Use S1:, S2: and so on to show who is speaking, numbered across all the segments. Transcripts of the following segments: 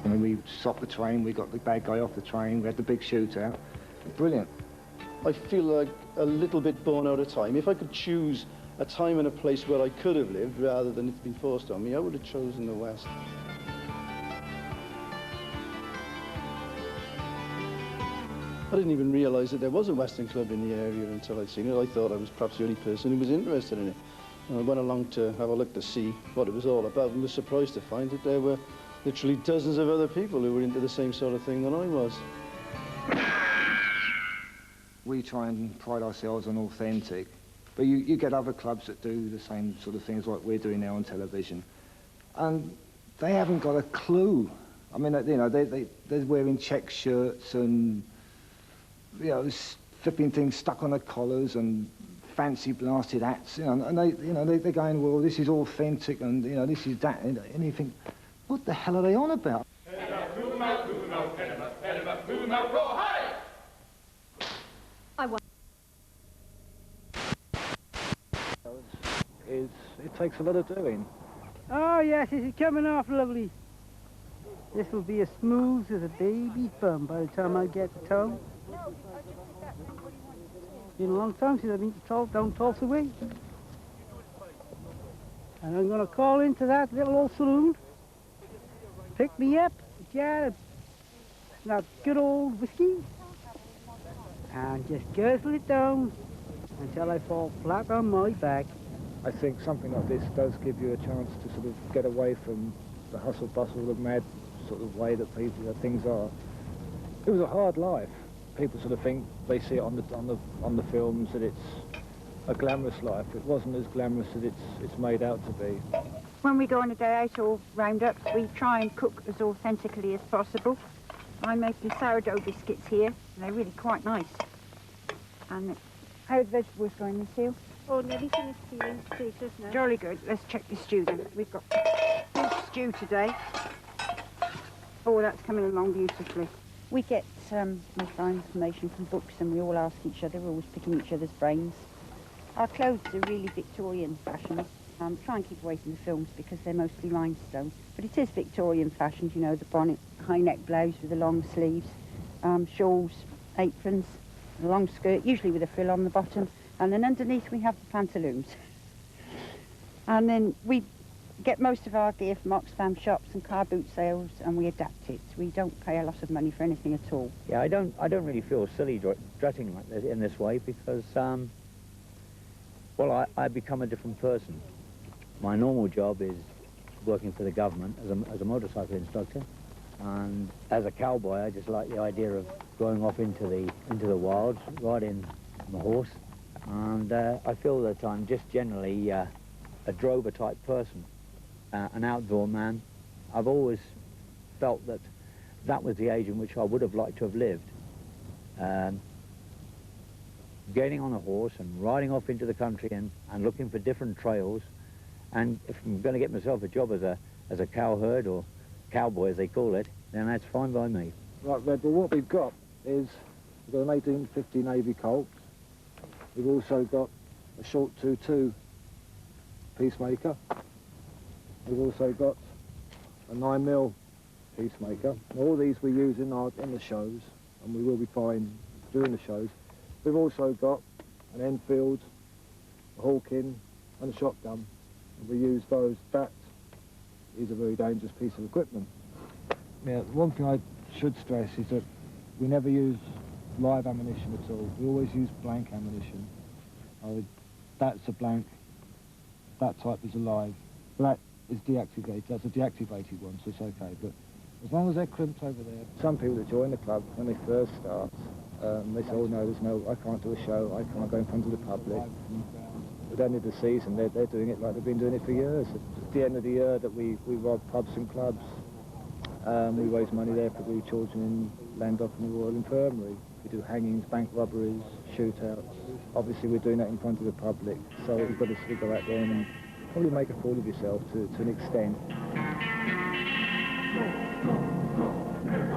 S1: I mean, we stopped the train, we got the bad guy off the train, we had the big shootout. Brilliant.
S2: I feel like a little bit born out of time. If I could choose a time and a place where I could have lived rather than it's been forced on me, I would have chosen the West. I didn't even realise that there was a Western club in the area until I'd seen it. I thought I was perhaps the only person who was interested in it. And I went along to have a look to see what it was all about and was surprised to find that there were literally dozens of other people who were into the same sort of thing than I was.
S1: We try and pride ourselves on authentic, but you get other clubs that do the same sort of things like we're doing now on television, and they haven't got a clue. I mean, you know, they're wearing check shirts and, you know, flipping things stuck on their collars and fancy blasted hats, you know, and they're going, well, this is authentic, and you know, this is that, and you think, what the hell are they on about? It takes a lot of doing.
S3: Oh yes, this is coming off lovely. This will be as smooth as a baby's bum by the time I get home. Been a long time since I've been told, don't toss away. And I'm going to call into that little old saloon, pick me up, yeah, that good old whiskey, and just guzzle it down until I fall flat on my back.
S1: I think something like this does give you a chance to sort of get away from the hustle bustle, the mad sort of way that things are. It was a hard life. People sort of think they see it on the films that it's a glamorous life. It wasn't as glamorous as it's made out to be.
S4: When we go on a day out or roundups, we try and cook as authentically as possible. I'm making sourdough biscuits here. They're really quite nice. And how are the vegetables going, Miss Hill?
S5: Oh, nearly finished peeling potatoes now.
S4: Jolly good. Let's check the stew then. We've got beef stew today. Oh, that's coming along beautifully. We get most of our information from books, and we all ask each other. We're always picking each other's brains. Our clothes are really Victorian fashion. Try and keep away from the films because they're mostly rhinestone. But it is Victorian fashion, you know, the bonnet, high neck blouse with the long sleeves, shawls, aprons, a long skirt, usually with a frill on the bottom. And then underneath we have the pantaloons. And then we get most of our gear from Oxfam shops and car boot sales, and we adapt it. We don't pay a lot of money for anything at all.
S6: Yeah, I don't really feel silly dressing like this in this way because, well, I become a different person. My normal job is working for the government as a motorcycle instructor, and as a cowboy, I just like the idea of going off into the wilds, riding my horse. And I feel that I'm just generally a drover type person, an outdoor man. I've always felt that that was the age in which I would have liked to have lived. Getting on a horse and riding off into the country and looking for different trails. And if I'm going to get myself a job as a cowherd or cowboy as they call it, then that's fine by me.
S1: Right, Red, well, what we've got is we've got an 1850 Navy Colt. We've also got a short 2.2 Peacemaker. We've also got a 9mm Peacemaker. All these we use in the shows, and we will be buying during the shows. We've also got an Enfield, a Hawking, and a shotgun. And we use those. That is a very dangerous piece of equipment. Yeah, one thing I should stress is that we never use live ammunition at all. We always use blank ammunition. That's a blank, that type is a live. That is deactivated, that's a deactivated one, so it's okay. But as long as they're crimped over there. Some people that join the club, when they first start, they say, oh no, I can't do a show, I can't go in front of the public. At the end of the season, they're doing it like they've been doing it for years. At the end of the year that we rob pubs and clubs, we raise money there for the children in Landlock and the Royal Infirmary. We do hangings, bank robberies, shootouts. Obviously we're doing that in front of the public, so you've got to sort of go out there and probably make a fool of yourself to an extent.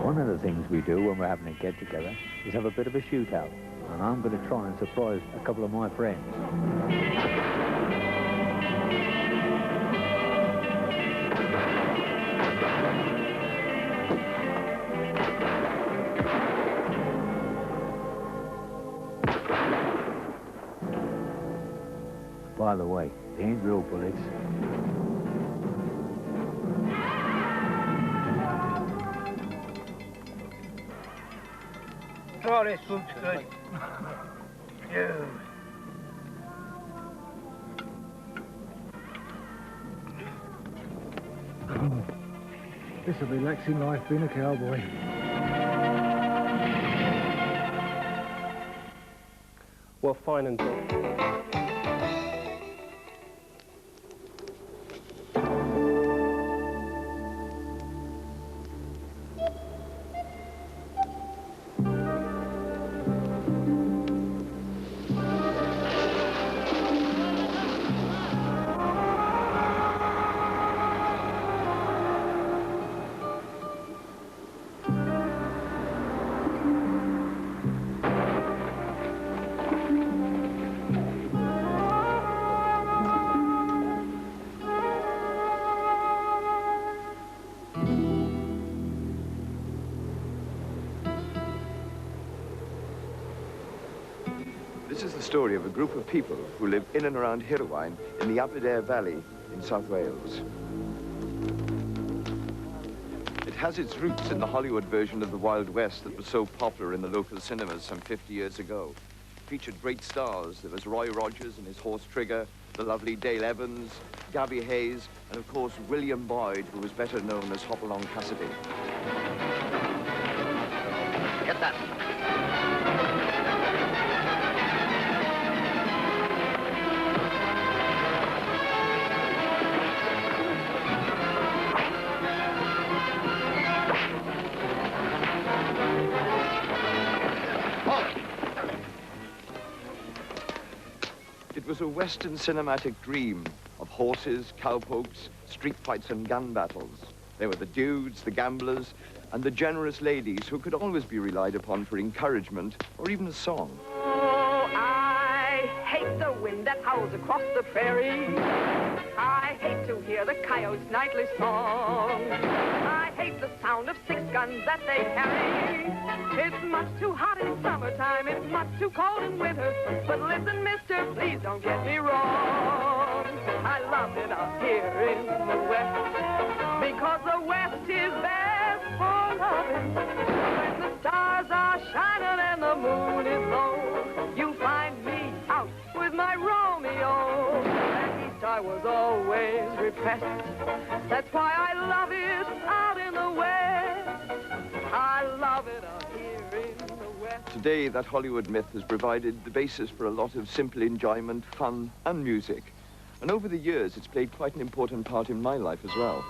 S6: One of the things we do when we're having a get-together is have a bit of a shootout, and I'm going to try and surprise a couple of my friends. by the way, they ain't real bullets.
S3: Oh, this food's good. Yeah.
S1: It's a relaxing life being a cowboy.
S7: Well, fine and so.
S8: This is the story of a group of people who live in and around Hirwaun in the Aberdare Valley in South Wales. It has its roots in the Hollywood version of the Wild West that was so popular in the local cinemas some 50 years ago. It featured great stars. There was Roy Rogers and his horse Trigger, the lovely Dale Evans, Gabby Hayes, and of course William Boyd, who was better known as Hopalong Cassidy. Get that! It was a Western cinematic dream of horses, cowpokes, street fights and gun battles. There were the dudes, the gamblers, and the generous ladies who could always be relied upon for encouragement or even a song.
S9: Oh, I hate the wind that howls across the prairie. I hate to hear the coyote's nightly song. I hate the sound of 6 guns that they carry. It's much too hot in summertime, it's much too cold in winter. But listen, mister, please don't get me wrong. I love it up here in the West, because the West is best for loving. When the stars are shining and the moon is low, you find me out with my Romeo. And East I was always repressed. That's why I love it out in the West. I love it up here in the West.
S8: Today, that Hollywood myth has provided the basis for a lot of simple enjoyment, fun, and music. And over the years, it's played quite an important part in my life as well.